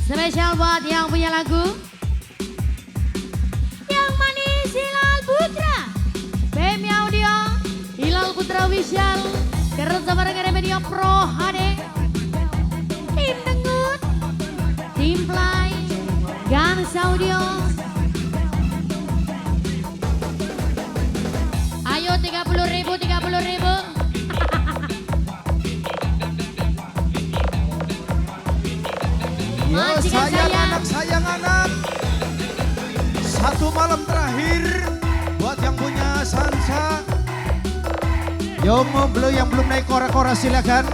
Spesial buat yang punya lagu Yang Manis Hilal Putra, BM Audio, Hilal Putra Official, kerja bareng Remedio Pro HD, Tim Dangdut, Tim Play, Gans Audio. Ayo 30.000, 30.000. Yo sayang anak, satu malam terakhir buat yang punya Sansa. Yo yang belum naik kora-kora silakan.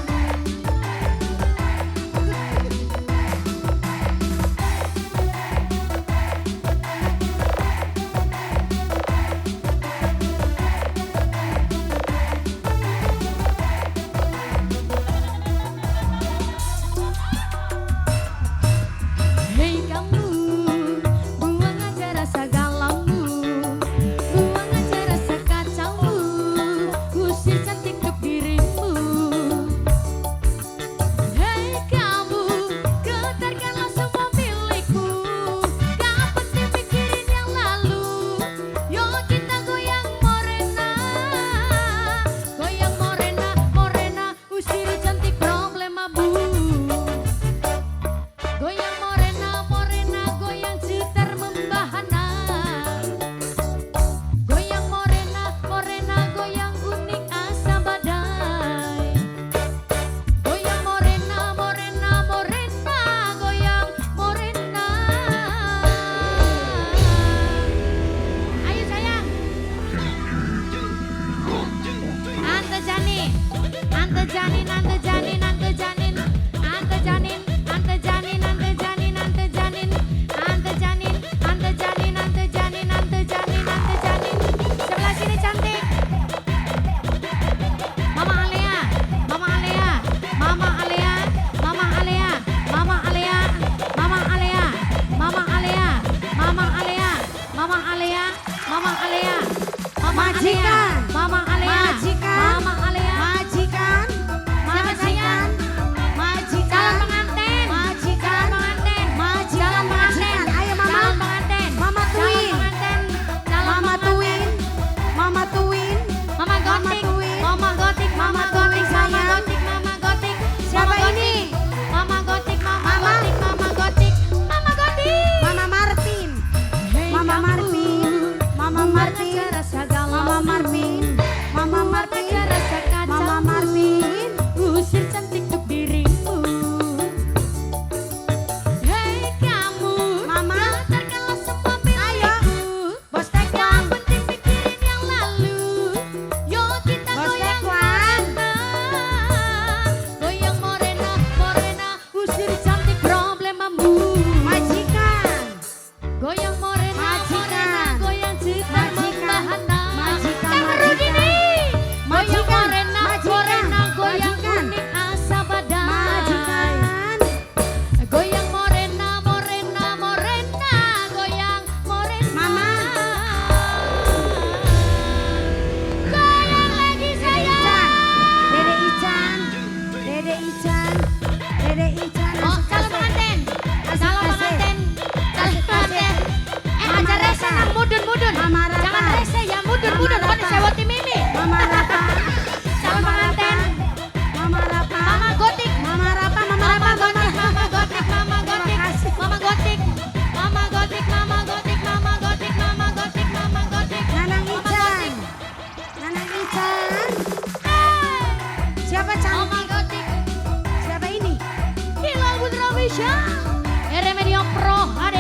Remedio Pro HD.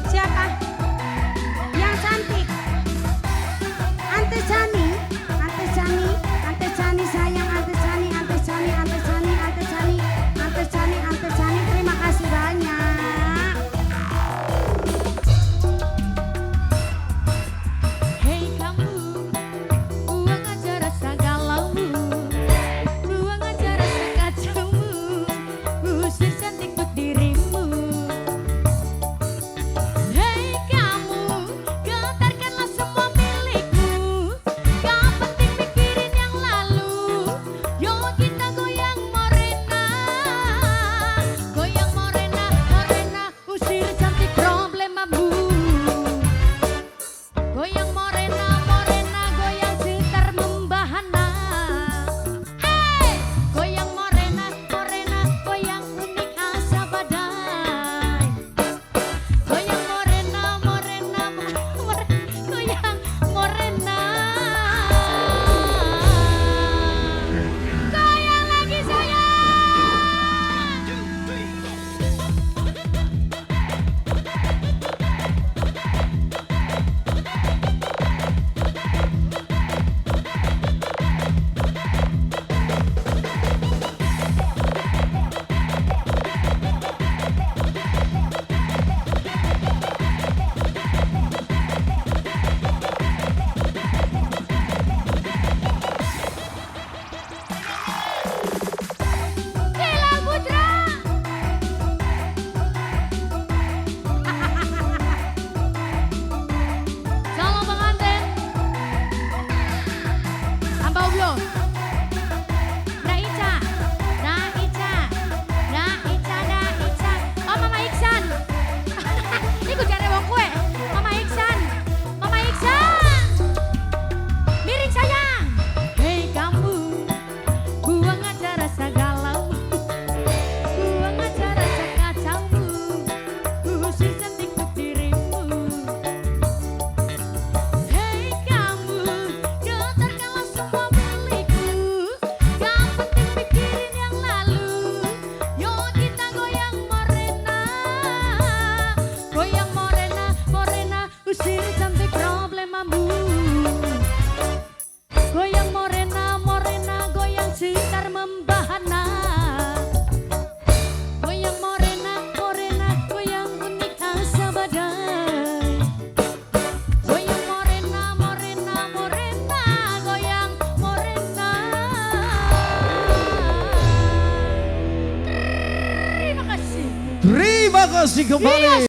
Siapa? Yang cantik. Ante Chani, Ante Chani, Ante Chani sayang, Ante Chani, Ante Chani, Ante Chani, Ante Chani, Ante Chani, Ante Chani. Terima kasih banyak. Hei kamu, buang aja rasa galaumu, buang aja rasa kacaumu, usir cantik untuk dirimu. Terima kasih kembali.